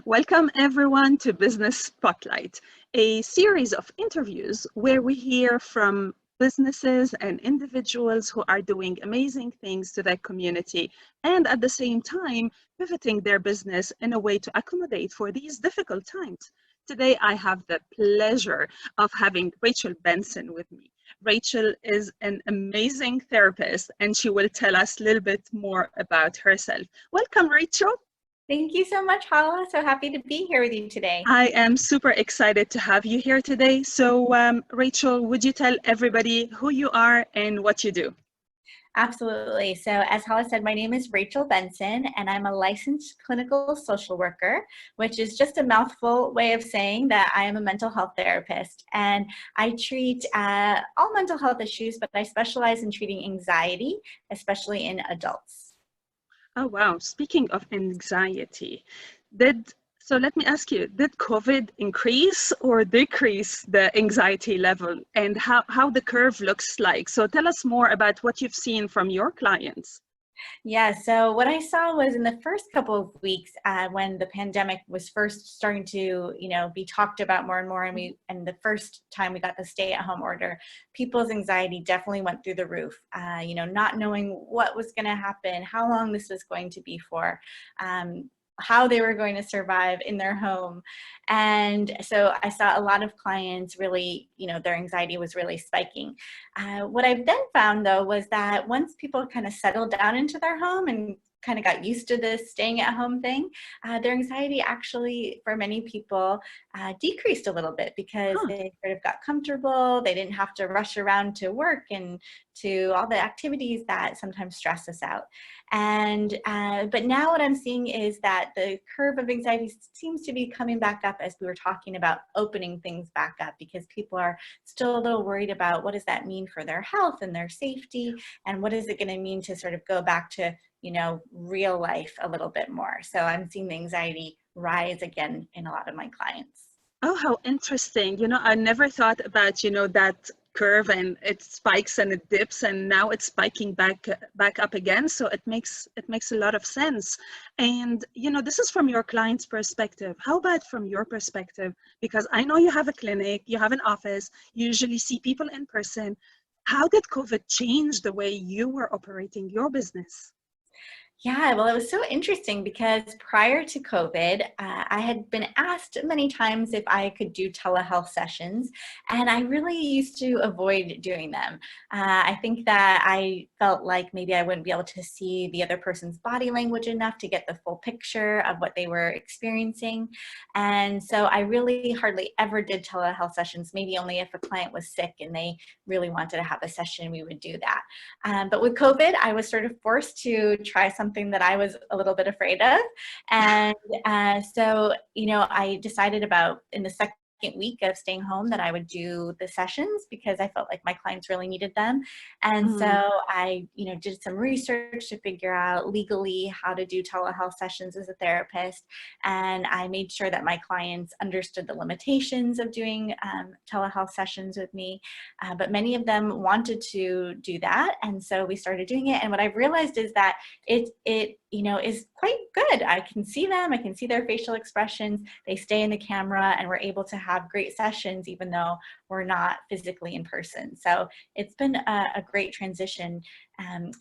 Welcome everyone to Business Spotlight, a series of interviews where we hear from businesses and individuals who are doing amazing things to their community and at the same time pivoting their business in a way to accommodate for these difficult times. Today, I have the pleasure of having Rachel Benson with me. Rachel is an amazing therapist and she will tell us a little bit more about herself. Welcome, Rachel. Thank you so much, Hala. So happy to be here with you today. I am super excited to have you here today. So, Rachel, would you tell everybody who you are and what you do? Absolutely. So as Hala said, my name is Rachel Benson, and I'm a licensed clinical social worker, which is just a mouthful way of saying that I am a mental health therapist. And I treat all mental health issues, but I specialize in treating anxiety, especially in adults. Oh, wow. Speaking of anxiety, so let me ask you, did COVID increase or decrease the anxiety level and how the curve looks like? So tell us more about what you've seen from your clients. Yeah, so what I saw was in the first couple of weeks when the pandemic was first starting to, be talked about more and more, and the first time we got the stay-at-home order, people's anxiety definitely went through the roof. Not knowing what was going to happen, how long this was going to be for. How they were going to survive in their home. And so I saw a lot of clients really, their anxiety was really spiking. What I've then found though was that once people kind of settled down into their home and kind of got used to this staying at home thing, their anxiety actually for many people decreased a little bit because they sort of got comfortable. They didn't have to rush around to work and to all the activities that sometimes stress us out. And but now what I'm seeing is that the curve of anxiety seems to be coming back up as we were talking about opening things back up, because people are still a little worried about what does that mean for their health and their safety, and what is it going to mean to sort of go back to real life a little bit more. So I'm seeing the anxiety rise again in a lot of my clients. Oh, how interesting. I never thought about, that curve and it spikes and it dips and now it's spiking back up again. So it makes a lot of sense. And, this is from your client's perspective. How about from your perspective? Because I know you have a clinic, you have an office, you usually see people in person. How did COVID change the way you were operating your business? Yeah, well, it was so interesting because prior to COVID, I had been asked many times if I could do telehealth sessions, and I really used to avoid doing them. I think that I felt like maybe I wouldn't be able to see the other person's body language enough to get the full picture of what they were experiencing. And so I really hardly ever did telehealth sessions, maybe only if a client was sick and they really wanted to have a session, we would do that. But with COVID, I was sort of forced to try something that I was a little bit afraid of. And so, I decided about in the second week of staying home that I would do the sessions because I felt like my clients really needed them. And so I, did some research to figure out legally how to do telehealth sessions as a therapist. And I made sure that my clients understood the limitations of doing telehealth sessions with me. But many of them wanted to do that. And so we started doing it. And what I've realized is that it is quite good. I can see them, I can see their facial expressions, they stay in the camera, and we're able to have great sessions even though we're not physically in person. So it's been a great transition.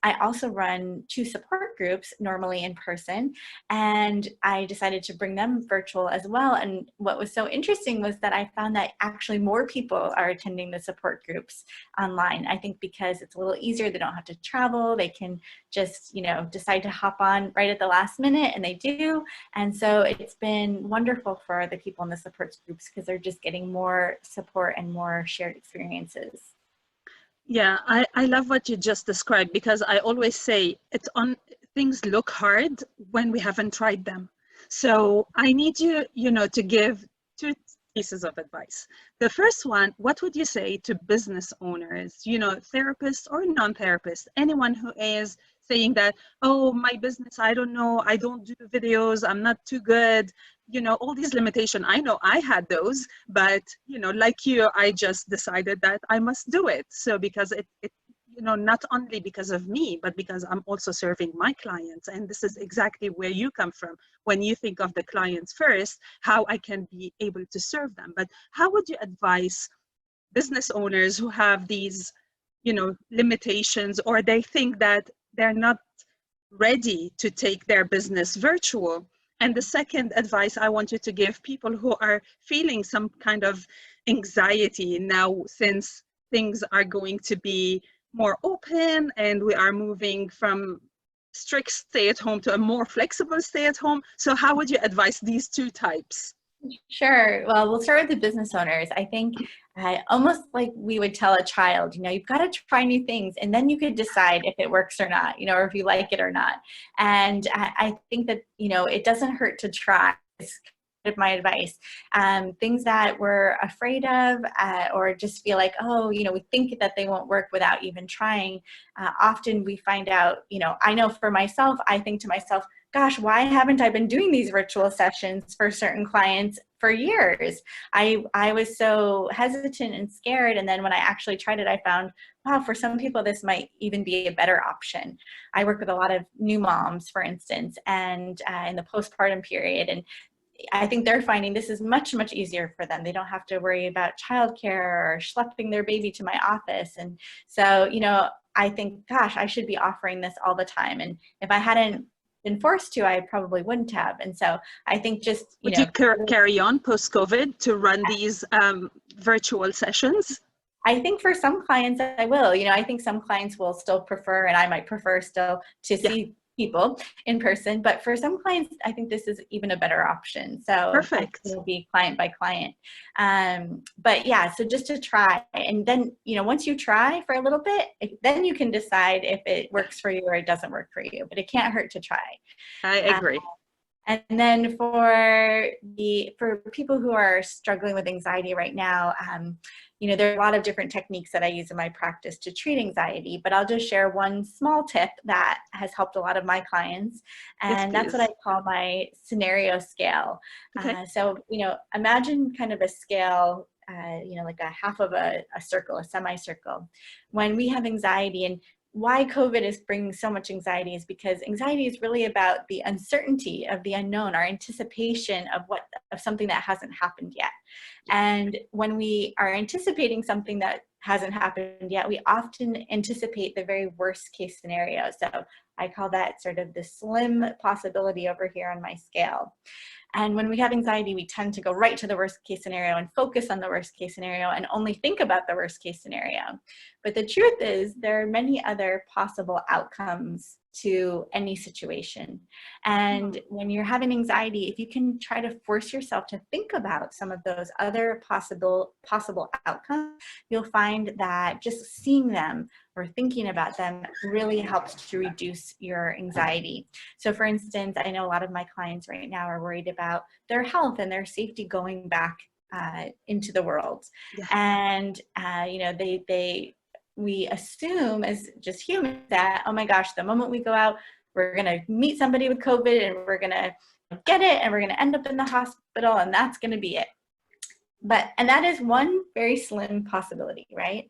I also run 2 support groups, normally in person, and I decided to bring them virtual as well. And what was so interesting was that I found that actually more people are attending the support groups online. I think because it's a little easier, they don't have to travel, they can just, decide to hop on right at the last minute, and they do. And so it's been wonderful for the people in the support groups because they're just getting more support and more shared experiences. Yeah, I love what you just described because I always say things look hard when we haven't tried them. So I need you, to give 2 pieces of advice. The first one, what would you say to business owners, therapists or non-therapists, anyone who is saying that, oh, my business, I don't know, I don't do videos, I'm not too good, all these limitations. I know I had those, but, like you, I just decided that I must do it. So because it not only because of me, but because I'm also serving my clients. And this is exactly where you come from. When you think of the clients first, how I can be able to serve them. But how would you advise business owners who have these, limitations, or they think that they're not ready to take their business virtual? And the second advice I want you to give people who are feeling some kind of anxiety now, since things are going to be more open and we are moving from strict stay at home to a more flexible stay at home. So how would you advise these two types? Sure. Well, we'll start with the business owners. I think almost like we would tell a child, you've got to try new things and then you could decide if it works or not, or if you like it or not. And I think that, it doesn't hurt to try. It's kind of my advice. Things that we're afraid of or just feel like, we think that they won't work without even trying. Often we find out, I know for myself, I think to myself, gosh, why haven't I been doing these virtual sessions for certain clients for years? I was so hesitant and scared. And then when I actually tried it, I found, wow, for some people, this might even be a better option. I work with a lot of new moms, for instance, and in the postpartum period. And I think they're finding this is much, much easier for them. They don't have to worry about childcare or schlepping their baby to my office. And so, I think, gosh, I should be offering this all the time. And if I hadn't been forced to, I probably wouldn't have. And so I think just, Would you carry on post-COVID to run these virtual sessions? I think for some clients I will. I think some clients will still prefer, and I might prefer still to see people in person, but for some clients I think this is even a better option. So perfect. It'll be client by client. But yeah, so just to try, and then once you try for a little bit, then you can decide if it works for you or it doesn't work for you, but it can't hurt to try. I agree. And then for people who are struggling with anxiety right now, there are a lot of different techniques that I use in my practice to treat anxiety, but I'll just share one small tip that has helped a lot of my clients. And that's what I call my scenario scale. Okay. So, imagine kind of a scale, like a half of a circle, a semicircle. When we have anxiety, and why COVID is bringing so much anxiety is because anxiety is really about the uncertainty of the unknown, our anticipation of something that hasn't happened yet. And when we are anticipating something that hasn't happened yet, we often anticipate the very worst case scenario. So I call that sort of the slim possibility over here on my scale. And when we have anxiety, we tend to go right to the worst case scenario and focus on the worst case scenario and only think about the worst case scenario. But the truth is there are many other possible outcomes to any situation. And when you're having anxiety, if you can try to force yourself to think about some of those other possible outcomes, you'll find that just seeing them or thinking about them really helps to reduce your anxiety. So for instance, I know a lot of my clients right now are worried about their health and their safety going back into the world. Yeah. And, we assume as just humans that, oh my gosh, the moment we go out, we're going to meet somebody with COVID and we're going to get it and we're going to end up in the hospital and that's going to be it. And that is one very slim possibility, right?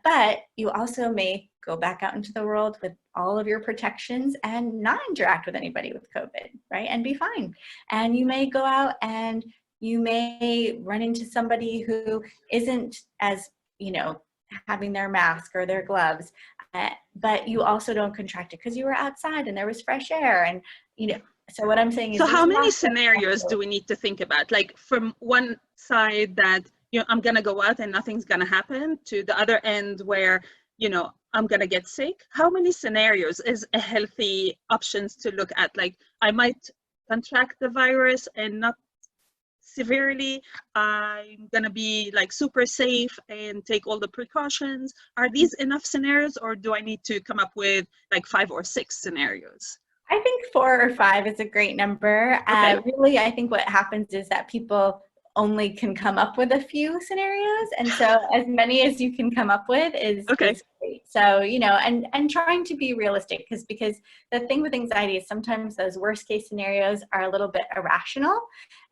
But you also may go back out into the world with all of your protections and not interact with anybody with COVID, right? And be fine. And you may go out and you may run into somebody who isn't as, having their mask or their gloves, but you also don't contract it because you were outside and there was fresh air. And, so what I'm saying is, so how many scenarios do we need to think about? Like from one side that, I'm going to go out and nothing's going to happen, to the other end where, I'm going to get sick. How many scenarios is a healthy options to look at? Like I might contract the virus and not severely, I'm gonna be like super safe and take all the precautions. Are these enough scenarios, or do I need to come up with like 5 or 6 scenarios? I think 4 or 5 is a great number. Okay. Really, I think what happens is that people only can come up with a few scenarios, and so as many as you can come up with is great. So and trying to be realistic, because the thing with anxiety is sometimes those worst case scenarios are a little bit irrational,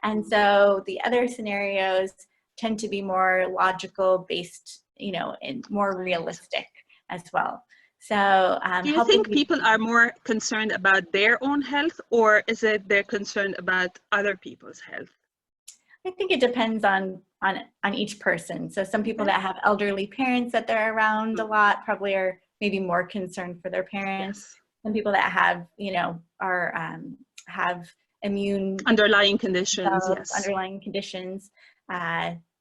and so the other scenarios tend to be more logical based, and more realistic. as well. So Do you helping think people. people are more concerned about their own health, or is it they're concerned about other people's health? I think it depends on each person. So some people Okay. that have elderly parents that they're around a lot probably are maybe more concerned for their parents. Yes. Some people that have, are have immune Underlying conditions, themselves, yes. underlying conditions,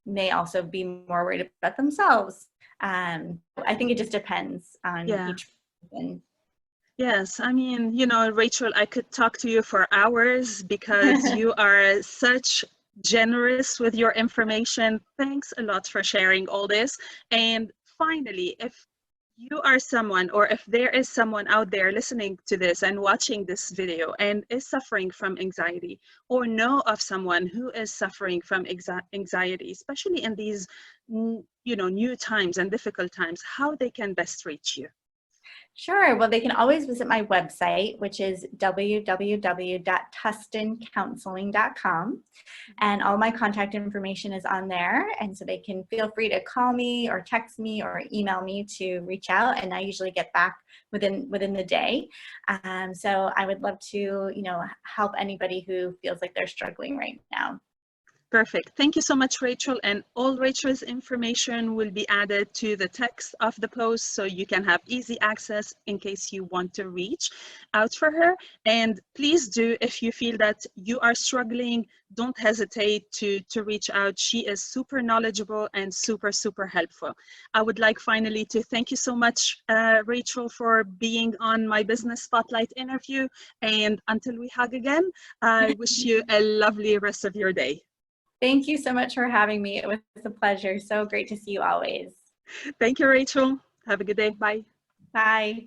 may also be more worried about themselves. I think it just depends on Yeah. each person. Yes, I mean, Rachel, I could talk to you for hours because you are such generous with your information. Thanks a lot for sharing all this. And finally, if you are someone, or if there is someone out there listening to this and watching this video and is suffering from anxiety, or know of someone who is suffering from anxiety, especially in these, new times and difficult times, how they can best reach you? Sure. Well, they can always visit my website, which is www.tustincounseling.com. And all my contact information is on there. And so they can feel free to call me or text me or email me to reach out. And I usually get back within the day. So I would love to, help anybody who feels like they're struggling right now. Perfect. Thank you so much, Rachel. And all Rachel's information will be added to the text of the post so you can have easy access in case you want to reach out for her. And please do, if you feel that you are struggling, don't hesitate to reach out. She is super knowledgeable and super, super helpful. I would like finally to thank you so much, Rachel, for being on my Business Spotlight interview. And until we hug again, I wish you a lovely rest of your day. Thank you so much for having me. It was a pleasure. So great to see you always. Thank you, Rachel. Have a good day. Bye. Bye.